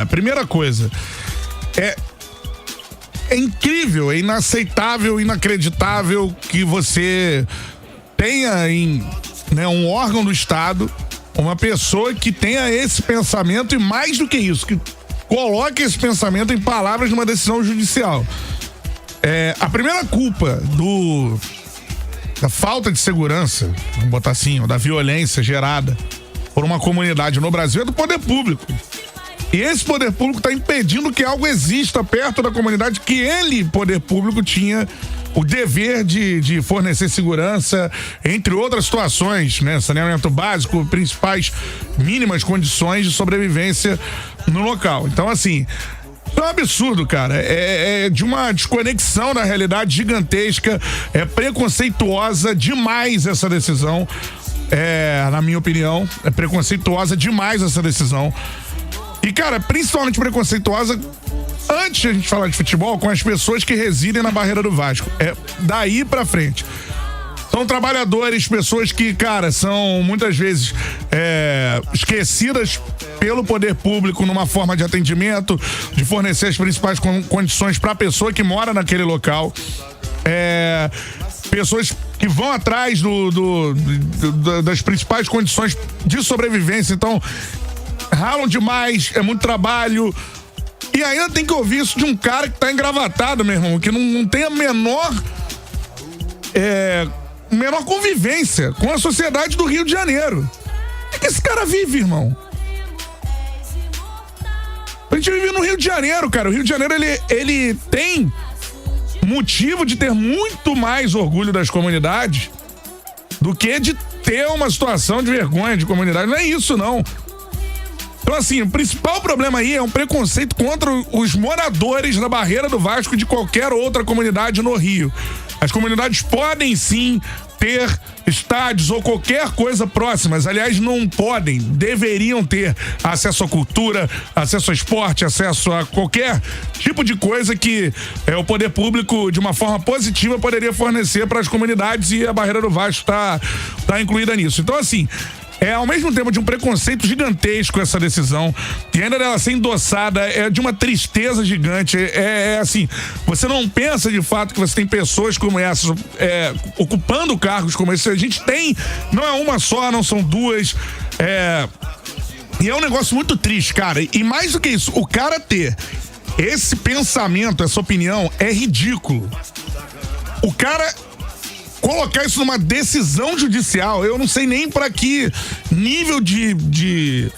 A primeira coisa, é incrível, é inaceitável, inacreditável que você tenha em, né, um órgão do Estado uma pessoa que tenha esse pensamento e mais do que isso, que coloque esse pensamento em palavras numa decisão judicial. A primeira culpa da falta de segurança, vamos botar assim, ou da violência gerada por uma comunidade no Brasil é do poder público. E esse poder público está impedindo que algo exista perto da comunidade que ele, poder público, tinha o dever de fornecer segurança, entre outras situações, né? Saneamento básico, principais mínimas condições de sobrevivência no local. Então, assim, é um absurdo, cara. É de uma desconexão da realidade gigantesca, é preconceituosa demais essa decisão. Na minha opinião, é preconceituosa demais essa decisão. E, cara, principalmente preconceituosa, antes de a gente falar de futebol, com as pessoas que residem na barreira do Vasco. Daí pra frente. São trabalhadores, pessoas que, cara, são muitas vezes esquecidas pelo poder público numa forma de atendimento, de fornecer as principais condições pra pessoa que mora naquele local. Pessoas que vão atrás das principais condições de sobrevivência. Então, ralam demais, é muito trabalho. E ainda tem que ouvir isso de um cara que tá engravatado, meu irmão, que não tem a menor convivência com a sociedade do Rio de Janeiro. O que esse cara vive, irmão? A gente vive no Rio de Janeiro, cara. O Rio de Janeiro, ele tem motivo de ter muito mais orgulho das comunidades do que de ter uma situação de vergonha de comunidade. Não é isso, não. Então, assim, o principal problema aí é um preconceito contra os moradores da barreira do Vasco e de qualquer outra comunidade no Rio. As comunidades podem, sim, ter estádios ou qualquer coisa próximas. Aliás, não podem, deveriam ter acesso à cultura, acesso ao esporte, acesso a qualquer tipo de coisa que o poder público, de uma forma positiva, poderia fornecer para as comunidades, e a barreira do Vasco tá incluída nisso. Então, assim, ao mesmo tempo de um preconceito gigantesco essa decisão, e ainda dela ser endossada, é de uma tristeza gigante. Assim, você não pensa de fato que você tem pessoas como essas ocupando cargos como esse. A gente tem, não é uma só, não são duas. E é um negócio muito triste, cara. E mais do que isso, o cara ter esse pensamento, essa opinião, é ridículo. O cara colocar isso numa decisão judicial, eu não sei nem pra que nível de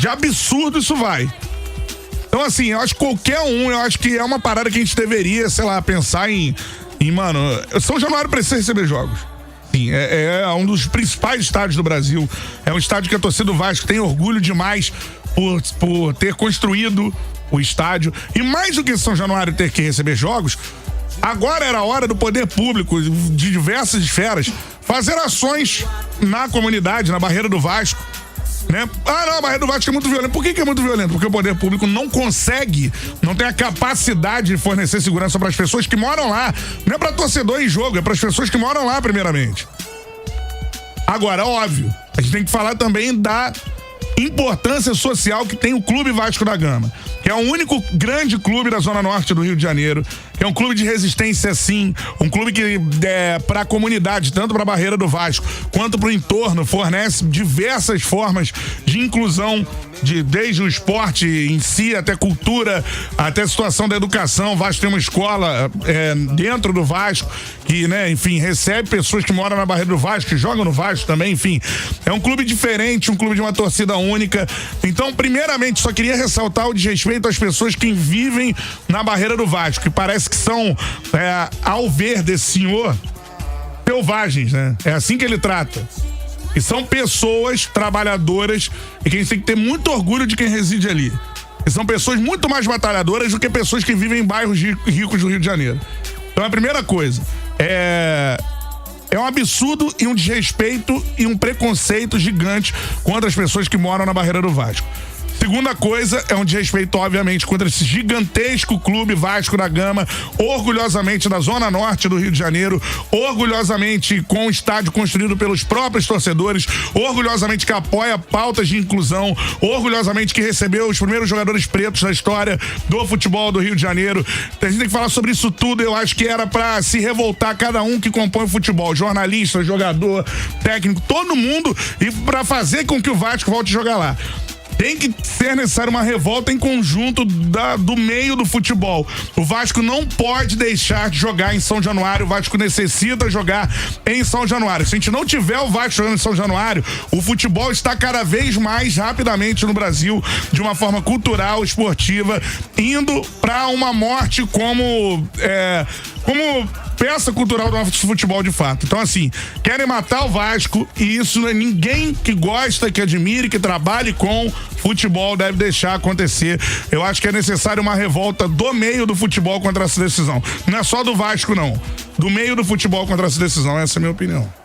absurdo isso vai. Então, assim, eu acho que eu acho que é uma parada que a gente deveria, sei lá, pensar em mano, São Januário precisa receber jogos. Sim, é um dos principais estádios do Brasil. É um estádio que a torcida do Vasco tem orgulho demais por ter construído o estádio. E mais do que São Januário ter que receber jogos, agora era a hora do poder público, de diversas esferas, fazer ações na comunidade, na barreira do Vasco, né? Não, a barreira do Vasco é muito violenta. Por que é muito violento? Porque o poder público não tem a capacidade de fornecer segurança para as pessoas que moram lá. Não é para torcedor em jogo, é para as pessoas que moram lá, primeiramente. Agora, óbvio, a gente tem que falar também da importância social que tem o Clube Vasco da Gama, que é o único grande clube da Zona Norte do Rio de Janeiro, que é um clube de resistência, sim, um clube que para a comunidade, tanto para a barreira do Vasco quanto para o entorno, fornece diversas formas de inclusão, desde o esporte em si, até cultura, até a situação da educação. O Vasco tem uma escola dentro do Vasco que, né, enfim, recebe pessoas que moram na barreira do Vasco, que jogam no Vasco também, enfim. É um clube diferente, um clube de uma torcida única. Então, primeiramente, só queria ressaltar o desrespeito às pessoas que vivem na barreira do Vasco, que parece que são, ao ver desse senhor, selvagens, né? É assim que ele trata. E são pessoas trabalhadoras e que a gente tem que ter muito orgulho de quem reside ali. E são pessoas muito mais batalhadoras do que pessoas que vivem em bairros ricos do Rio de Janeiro. Então, a primeira coisa é um absurdo e um desrespeito e um preconceito gigante contra as pessoas que moram na barreira do Vasco. Segunda coisa é um desrespeito, obviamente, contra esse gigantesco clube Vasco da Gama, orgulhosamente da Zona Norte do Rio de Janeiro, orgulhosamente com o estádio construído pelos próprios torcedores, orgulhosamente que apoia pautas de inclusão, orgulhosamente que recebeu os primeiros jogadores pretos da história do futebol do Rio de Janeiro. A gente tem que falar sobre isso tudo. Eu acho que era pra se revoltar cada um que compõe o futebol, jornalista, jogador, técnico, todo mundo, e pra fazer com que o Vasco volte a jogar lá. Tem que ser necessário uma revolta em conjunto do meio do futebol. O Vasco não pode deixar de jogar em São Januário. O Vasco necessita jogar em São Januário. Se a gente não tiver o Vasco jogando em São Januário, o futebol está cada vez mais rapidamente no Brasil, de uma forma cultural, esportiva, indo para uma morte como peça cultural do nosso futebol de fato. Então, assim, querem matar o Vasco, e isso é ninguém que gosta, que admire, que trabalhe com futebol deve deixar acontecer. Eu acho que é necessário uma revolta do meio do futebol contra essa decisão. Não é só do Vasco, não. Do meio do futebol contra essa decisão. Essa é a minha opinião.